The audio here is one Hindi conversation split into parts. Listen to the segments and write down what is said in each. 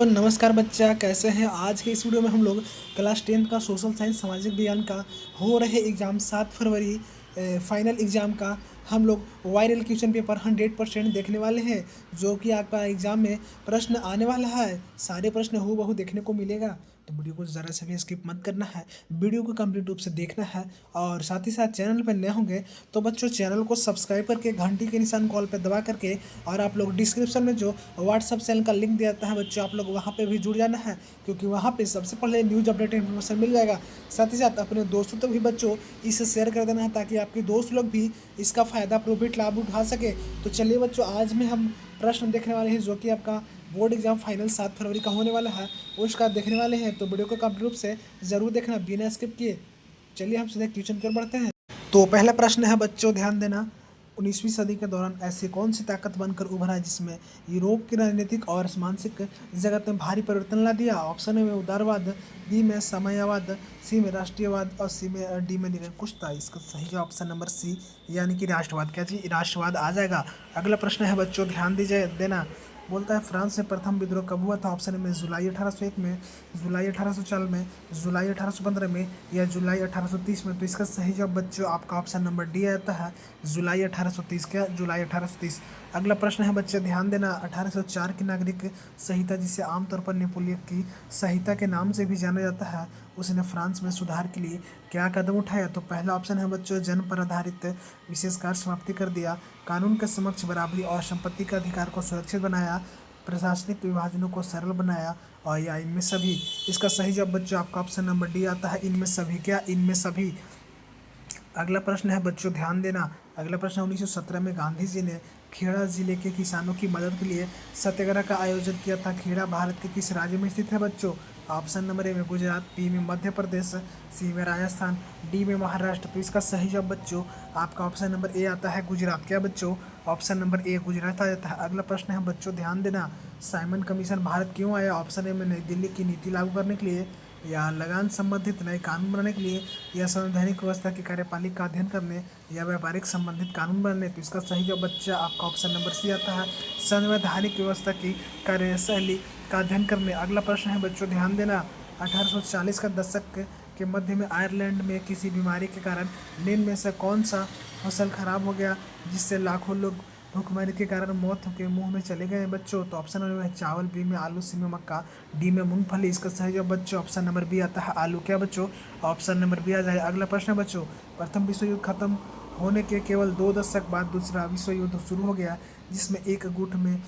तो नमस्कार बच्चा, कैसे हैं। आज के इस वीडियो में हम लोग क्लास 10 का सोशल साइंस सामाजिक विज्ञान का हो रहे एग्ज़ाम 7 फरवरी फाइनल एग्ज़ाम का हम लोग वायरल क्वेश्चन पेपर 100% देखने वाले हैं। जो कि आपका एग्ज़ाम में प्रश्न आने वाला है। सारे प्रश्न हूबहू देखने को मिलेगा, तो वीडियो को ज़रा से भी स्किप मत करना है। वीडियो को कंप्लीट रूप से देखना है। और साथ ही साथ चैनल पर नए होंगे तो बच्चों चैनल को सब्सक्राइब करके घंटी के निशान कॉल पर दबा करके, और आप लोग डिस्क्रिप्शन में जो व्हाट्सअप चैनल का लिंक दिया जाता है बच्चों, आप लोग वहाँ पे भी जुड़ जाना है, क्योंकि वहाँ पे सबसे पहले न्यूज़ अपडेट इन्फॉर्मेशन मिल जाएगा। साथ ही साथ अपने दोस्तों तक भी बच्चों इसे शेयर कर देना है, ताकि आपके दोस्त लोग भी इसका फ़ायदा प्रॉफिट लाभ उठा सके। तो चलिए बच्चों, आज में हम प्रश्न देखने वाले हैं जो कि आपका बोर्ड एग्जाम फाइनल 7 फरवरी का होने वाला है, उसका देखने वाले हैं। तो वीडियो को कंप्लीट रूप से ज़रूर देखना बिना स्किप किए। चलिए हम सीधे क्वेश्चन की ओर बढ़ते हैं। तो पहला प्रश्न है बच्चों, ध्यान देना। 19वीं सदी के दौरान ऐसी कौन सी ताकत बनकर उभरा है जिसमें यूरोप की राजनीतिक और मानसिक जगत में भारी परिवर्तन ला दिया। ऑप्शन ए में उदारवाद, बी में साम्यवाद, सी में राष्ट्रीयवाद और सी में डी में निरंकुश था। इसका सही जवाब ऑप्शन नंबर सी यानी कि राष्ट्रवाद। क्या जी, राष्ट्रवाद आ जाएगा। अगला प्रश्न है बच्चों, ध्यान दीजिए देना। बोलता है फ्रांस में प्रथम विद्रोह कब हुआ था। ऑप्शन में जुलाई 1801 में, जुलाई 1840 में, जुलाई 1815 में या जुलाई 1830 में। तो इसका सही जवाब बच्चों आपका ऑप्शन नंबर डी आता है, जुलाई 1830। क्या, जुलाई 1830। अगला प्रश्न है बच्चे, ध्यान देना। 1804 की नागरिक संहिता, जिसे आमतौर पर नेपोलियन की संहिता के नाम से भी जाना जाता है, उसने फ्रांस में सुधार के लिए क्या कदम उठाया। तो पहला ऑप्शन है बच्चों, जन्म पर आधारित विशेष कार्य समाप्ति कर दिया, कानून के समक्ष बराबरी और संपत्ति के अधिकार को सुरक्षित बनाया, प्रशासनिक विभाजनों को सरल बनाया, और या इनमें सभी। इसका सही जवाब बच्चों आपका ऑप्शन नंबर डी आता है, इनमें सभी। क्या, इनमें सभी। अगला प्रश्न है बच्चों, ध्यान देना। अगला प्रश्न 1917 में गांधी जी ने खेड़ा जिले के किसानों की मदद के लिए सत्याग्रह का आयोजन किया था। खेड़ा भारत के किस राज्य में स्थित है बच्चों। ऑप्शन नंबर ए में गुजरात, बी में मध्य प्रदेश, सी में राजस्थान, डी में महाराष्ट्र। तो इसका सही जवाब बच्चों आपका ऑप्शन नंबर ए आता है, गुजरात। क्या बच्चों, ऑप्शन नंबर ए गुजरात आ जाता है। अगला प्रश्न है बच्चों, ध्यान देना। साइमन कमीशन भारत क्यों आया। ऑप्शन ए में नई दिल्ली की नीति लागू करने के लिए, या लगान संबंधित नए कानून बनाने के लिए, या संवैधानिक व्यवस्था की कार्यपालिका का अध्ययन करने, या व्यापारिक संबंधित कानून बनाने। तो इसका सही जवाब बच्चा आपका ऑप्शन नंबर सी आता है, संवैधानिक व्यवस्था की कार्यशैली का अध्ययन करने। अगला प्रश्न है बच्चों, ध्यान देना। 1840 का दशक के मध्य में आयरलैंड में किसी बीमारी के कारण निम्न में से कौन सा फसल खराब हो गया, जिससे लाखों लोग भूखमरी के कारण मौत के मुंह में चले गए बच्चों। तो ऑप्शन नंबर में चावल, बी में आलू, सी में मक्का, डी में मूंगफली। इसका सही जवाब बच्चों ऑप्शन नंबर बी आता है, आलू। क्या बच्चों, ऑप्शन नंबर बी आ जाए। अगला प्रश्न है बच्चों, प्रथम विश्व युद्ध खत्म होने के केवल 2 दशक बाद दूसरा विश्व युद्ध शुरू हो गया, जिसमें एक गुट में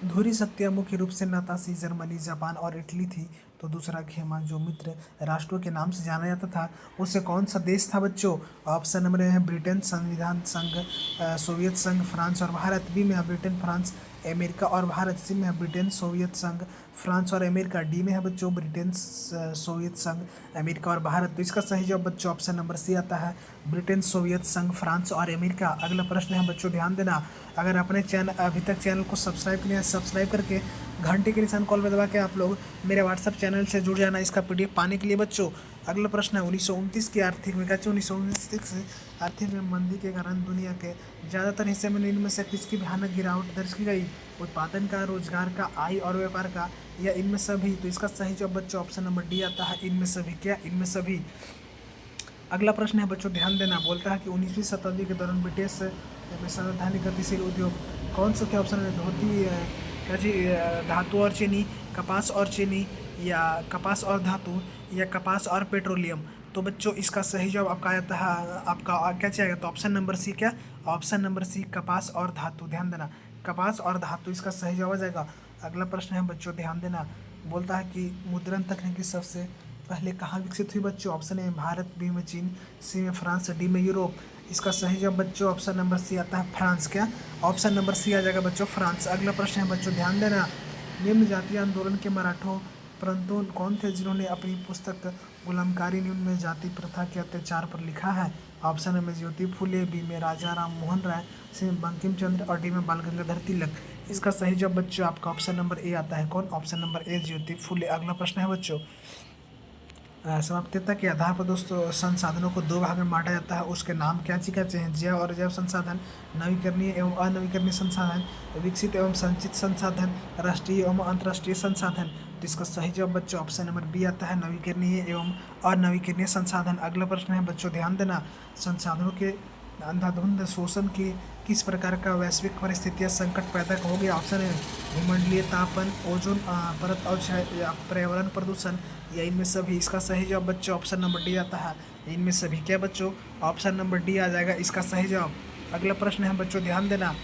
धुरी शक्तियाँ मुख्य रूप से नातासी, जर्मनी, जापान और इटली थी। तो दूसरा खेमा, जो मित्र राष्ट्रों के नाम से जाना जाता था, उसे कौन सा देश था बच्चों। ऑप्शन नंबर ए है ब्रिटेन, संविधान संघ, सोवियत संघ, फ्रांस और भारत। बी में है ब्रिटेन, फ्रांस, अमेरिका और भारत। सी में है ब्रिटेन, सोवियत संघ, फ्रांस और अमेरिका। डी में है बच्चों ब्रिटेन, सोवियत संघ, अमेरिका और भारत। तो इसका सही जवाब बच्चों ऑप्शन नंबर सी आता है, ब्रिटेन, सोवियत संघ, फ्रांस और अमेरिका। अगला प्रश्न है बच्चों, ध्यान देना। अगर आपने अभी तक चैनल को सब्सक्राइब किया है, सब्सक्राइब करके घंटे के निशान कॉल पर दबा के आप लोग मेरे व्हाट्सअप चैनल से जुड़ जाना इसका पीडीएफ पाने के लिए बच्चों। अगला प्रश्न है 1929 की आर्थिक में, कहते 1929 आर्थिक में मंदी के कारण दुनिया के ज़्यादातर हिस्से में इनमें से किसकी भयानक गिरावट दर्ज की गई। उत्पादन का, रोजगार का, आय और व्यापार का, या इनमें सभी। तो इसका सही जवाब बच्चों ऑप्शन नंबर डी आता है, इनमें सभी। क्या, इनमें सभी। अगला प्रश्न है बच्चों, ध्यान देना। बोलता है कि 19वीं शताब्दी के दौरान ब्रिटिश में संवैधानिक गतिशील उद्योग कौन सा थे। ऑप्शन है धोती, क्या जी, धातु और चीनी, कपास और चीनी, या कपास और धातु, या कपास और पेट्रोलियम। तो बच्चों इसका सही जवाब आपका आता है, आपका क्या चाहिए। तो ऑप्शन नंबर सी। क्या, ऑप्शन नंबर सी, कपास और धातु। ध्यान देना, कपास और धातु इसका सही जवाब आ जाएगा। अगला प्रश्न है बच्चों, ध्यान देना। बोलता है कि मुद्रण तकनीकी सबसे पहले कहाँ विकसित हुई बच्चों। ऑप्शन ए भारत, बी में चीन, सी में फ्रांस, डी में यूरोप। इसका सही जवाब बच्चों ऑप्शन नंबर सी आता है, फ्रांस। क्या, ऑप्शन नंबर सी आ जाएगा बच्चों, फ्रांस। अगला प्रश्न है बच्चों, ध्यान देना। निम्न जातीय आंदोलन के मराठों परंतु कौन थे जिन्होंने अपनी पुस्तक गुलामकारी निम्न जाति प्रथा के अत्याचार पर लिखा है। ऑप्शन ए में ज्योति फुले, बी में राजा राम मोहन राय, सी में बंकिम चंद्र और डी में बाल गंगाधर तिलक। इसका सही जवाब बच्चों आपका ऑप्शन नंबर ए आता है, कौन, ऑप्शन नंबर ए, ज्योति फुले। अगला प्रश्न है बच्चों, समाप्तता के आधार पर दोस्तों संसाधनों को दो भाग में बांटा जाता है। उसके नाम क्या कहते हैं? जैव और जैव संसाधन, नवीकरणीय एवं अनवीकरणीय संसाधन, विकसित एवं संचित संसाधन, राष्ट्रीय एवं अंतर्राष्ट्रीय संसाधन। तो इसका सही जवाब बच्चों ऑप्शन नंबर बी आता है, नवीकरणीय एवं अनवीकरणीय संसाधन। अगला प्रश्न है बच्चों, ध्यान देना, संसाधनों के अंधाधुंध शोषण की किस प्रकार का वैश्विक परिस्थितियां संकट पैदा हो गया? ऑप्शन है भूमंडलीय तापन, ओजोन परत अवक्षय या पर्यावरण प्रदूषण या इनमें सभी। इसका सही जवाब बच्चों ऑप्शन नंबर डी आता है, इनमें सभी। क्या बच्चों? ऑप्शन नंबर डी आ जाएगा इसका सही जवाब। अगला प्रश्न है बच्चों, ध्यान देना,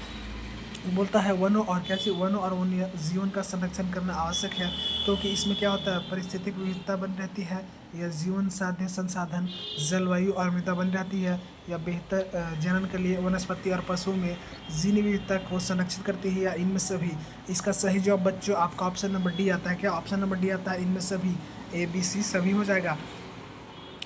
बोलता है वनों और कैसे वनों और वन्य जीवन का संरक्षण करना आवश्यक है, क्योंकि इसमें क्या होता है? पारिस्थितिक विविधता बनी रहती है, या जीवन साध्य संसाधन, जलवायु और मृदा बनी रहती है, या बेहतर जनन के लिए वनस्पति और पशुओं में जीन विविधता को संरक्षित करती है, या इनमें सभी। इसका सही जवाब बच्चों आपका ऑप्शन नंबर डी आता है। क्या ऑप्शन नंबर डी आता है? इनमें सभी, ए बी सी सभी हो जाएगा।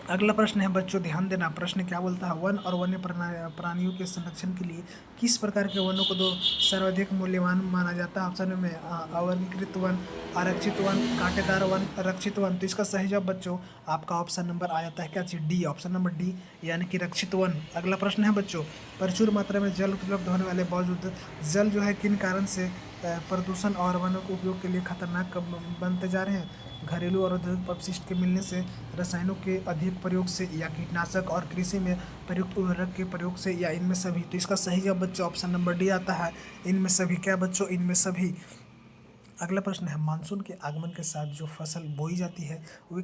अगला प्रश्न है बच्चों, ध्यान देना, प्रश्न क्या बोलता है? वन और वन्य प्राणियों के संरक्षण के लिए किस प्रकार के वनों को दो सर्वाधिक मूल्यवान माना जाता है? ऑप्शन में अवर्गीकृत वन, आरक्षित वन, कांटेदार वन, रक्षित वन। तो इसका सही जवाब बच्चों आपका ऑप्शन नंबर आ जाता है क्या चीज? डी, ऑप्शन नंबर डी, यानी कि रक्षित वन। अगला प्रश्न है बच्चों, प्रचुर मात्रा में जल उपलब्ध होने वाले बावजूद जल जो है किन कारण से प्रदूषण और वनों के उपयोग के लिए खतरनाक बनते जा रहे हैं? घरेलू और औद्योगिक अपशिष्ट के मिलने से, रसायनों के अधिक प्रयोग से, या कीटनाशक और कृषि में प्रयुक्त उर्वरक के प्रयोग से, या इनमें सभी। तो इसका सही जवाब बच्चों ऑप्शन नंबर डी आता है, इनमें सभी। क्या बच्चों? इनमें सभी। अगला प्रश्न है, मानसून के आगमन के साथ जो फसल बोई जाती है वे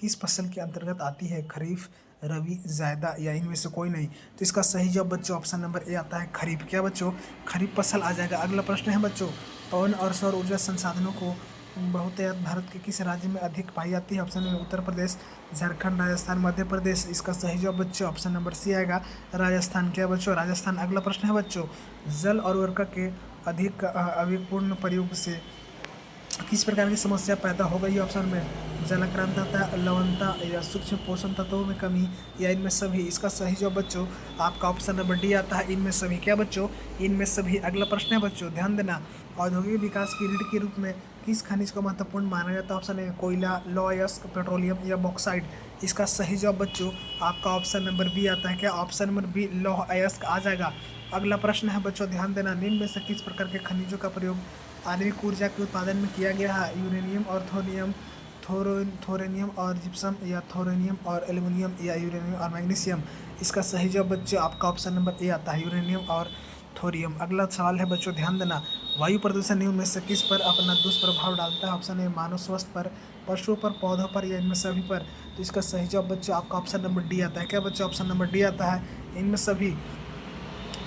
किस फसल के अंतर्गत आती है? खरीफ, रबी, जायदा, या इनमें से कोई नहीं। तो इसका सही जवाब बच्चों ऑप्शन नंबर ए आता है, खरीफ। क्या बच्चों? खरीफ फसल आ जाएगा। अगला प्रश्न है बच्चों, पवन और सौर ऊर्जा संसाधनों को बहुतायत भारत के किस राज्य में अधिक पाई जाती है? ऑप्शन में उत्तर प्रदेश, झारखंड, राजस्थान, मध्य प्रदेश। इसका सही जवाब बच्चों ऑप्शन नंबर सी आएगा, राजस्थान। क्या बच्चों? राजस्थान। अगला प्रश्न है बच्चों, जल और उर्वरक के अधिक अविपूर्ण प्रयोग से किस प्रकार की समस्या पैदा हो गई? ऑप्शन में जलाक्रांतता, लवणता, या सूक्ष्म पोषण तत्वों में कमी, या इनमें सभी। इसका सही जवाब बच्चों आपका ऑप्शन नंबर डी आता है, इनमें सभी। क्या बच्चों? इनमें सभी। अगला प्रश्न है बच्चों, ध्यान देना, औद्योगिक विकास की रीढ़ के रूप में किस खनिज को महत्वपूर्ण माना जाता है? ऑप्शन है कोयला, लौह अयस्क, पेट्रोलियम, या बॉक्साइड। इसका सही जवाब बच्चों आपका ऑप्शन नंबर बी आता है। क्या ऑप्शन नंबर बी, लौह अयस्क आ जाएगा। अगला प्रश्न है बच्चों, ध्यान देना, निम्न में से किस प्रकार के खनिजों का प्रयोग आणविक ऊर्जा के उत्पादन में किया गया है? यूरेनियम और थोरेनियम और जिप्सम, या थोरेनियम और एल्युमिनियम, या यूरेनियम और मैग्नीशियम। इसका सही जवाब बच्चों आपका ऑप्शन नंबर ए आता है, यूरेनियम और थोरियम। अगला सवाल है बच्चों, ध्यान देना, वायु प्रदूषण निम्न में से किस पर अपना दुष्प्रभाव डालता है? ऑप्शन है मानव स्वास्थ्य पर, पशुओं पर, पौधों पर, या इनमें सभी पर। तो इसका सही जवाब बच्चों आपका ऑप्शन नंबर डी आता है। क्या बच्चों? ऑप्शन नंबर डी आता है, इनमें सभी।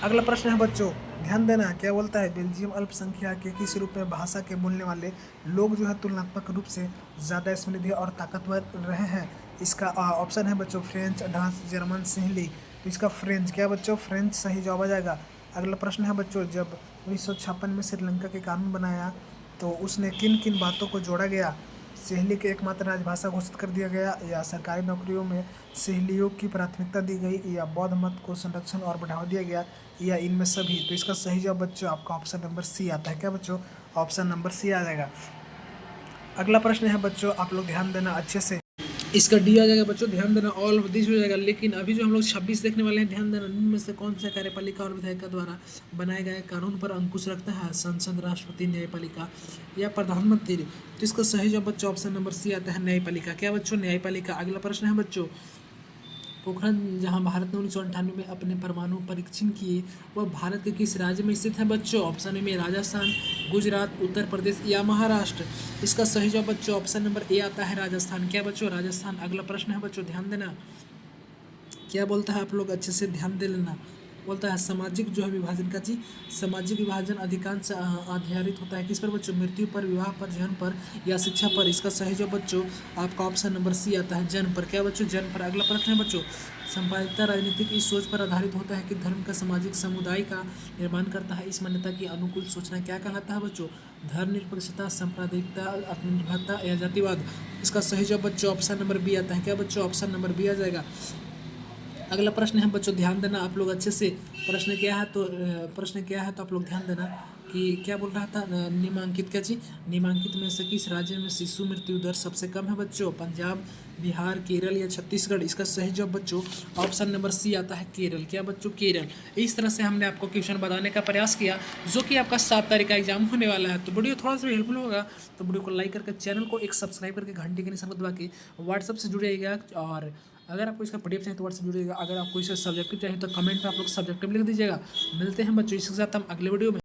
अगला प्रश्न है बच्चों, ध्यान देना, क्या बोलता है? बेल्जियम अल्पसंख्यक के किस रूप में भाषा के बोलने वाले लोग जो है तुलनात्मक रूप से ज़्यादा समृद्ध और ताकतवर रहे हैं? इसका ऑप्शन है बच्चों फ्रेंच, डांस, जर्मन, सिंहली। तो इसका फ्रेंच। क्या बच्चों? फ्रेंच सही जवाब आ जाएगा। अगला प्रश्न है बच्चों, जब 1956 में श्रीलंका के कानून बनाया तो उसने किन किन बातों को जोड़ा गया? सिंहली के एकमात्र राजभाषा घोषित कर दिया गया, या सरकारी नौकरियों में सिंहलियों की प्राथमिकता दी गई, या बौद्ध मत को संरक्षण और बढ़ावा दिया गया, या इनमें सभी। तो इसका सही जवाब बच्चों आपका ऑप्शन नंबर सी आता है। क्या बच्चों? ऑप्शन नंबर सी आ जाएगा। अगला प्रश्न है बच्चों, आप लोग ध्यान देना अच्छे से, इसका डी आ जाएगा बच्चों, ध्यान देना, ऑल ऑफ दिस हो जाएगा। लेकिन अभी जो हम लोग 26 देखने वाले हैं, ध्यान देना, इनमें से कौन सा कार्यपालिका और विधायिका द्वारा बनाए गए कानून पर अंकुश रखता है? संसद, राष्ट्रपति, न्यायपालिका, या प्रधानमंत्री। तो इसका सही जवाब बच्चों ऑप्शन नंबर सी आता है, न्यायपालिका। क्या बच्चों? न्यायपालिका। अगला प्रश्न है बच्चों, पोखरण जहां भारत ने 1998 में अपने परमाणु परीक्षण किए, वह भारत के किस राज्य में स्थित है? बच्चों ऑप्शन में राजस्थान, गुजरात, उत्तर प्रदेश, या महाराष्ट्र। इसका सही जवाब बच्चों ऑप्शन नंबर ए आता है, राजस्थान। क्या बच्चों? राजस्थान। अगला प्रश्न है बच्चों, ध्यान देना, क्या बोलता है? आप लोग अच्छे से ध्यान दे लेना। बोलता है सामाजिक जो है विभाजन का चीज, सामाजिक विभाजन अधिकांश आधारित होता है किस पर बच्चों? मृत्यु पर, विवाह पर, जन्म पर, या शिक्षा पर। इसका सही जवाब बच्चों आपका ऑप्शन नंबर सी आता है, जन्म पर। क्या बच्चों? जन्म पर। अगला प्रश्न है बच्चों, सांप्रदायिकता राजनीतिक इस सोच पर आधारित होता है कि धर्म का सामाजिक समुदाय का निर्माण करता है। इस मान्यता की अनुकूल सोचना क्या कहलाता है बच्चों? धर्मनिरपेक्षता, सांप्रदायिकता, आत्मनिर्भरता, या जातिवाद। इसका सही जवाब बच्चों ऑप्शन नंबर बी आता है। क्या बच्चों? ऑप्शन नंबर बी आ जाएगा। अगला प्रश्न है बच्चों, ध्यान देना आप लोग अच्छे से, प्रश्न क्या है तो आप लोग ध्यान देना, कि क्या बोल रहा था, निम्नांकित क्या चीज, निम्नांकित में से किस राज्य में शिशु मृत्यु दर सबसे कम है बच्चों? पंजाब, बिहार, केरल या छत्तीसगढ़? इसका सही जवाब बच्चों ऑप्शन नंबर सी आता है, केरल। क्या बच्चों? केरल। इस तरह से हमने आपको क्वेश्चन बताने का प्रयास किया, जो कि आपका 7 तारीख का एग्जाम होने वाला है। तो वीडियो थोड़ा सा भी हेल्पफुल होगा तो वीडियो को लाइक करके, चैनल को एक सब्सक्राइब करके, घंटे के निशान को दबा के व्हाट्सअप से जुड़िएगा। और अगर आपको इसका पीडीएफ चाहिए तो व्हाट्सअप जुड़िएगा। अगर आपको इसका सब्जेक्टिव चाहिए तो कमेंट में आप लोग सब्जेक्टिव लिख दीजिएगा। मिलते हैं बच्चों इसके साथ हम अगले वीडियो में।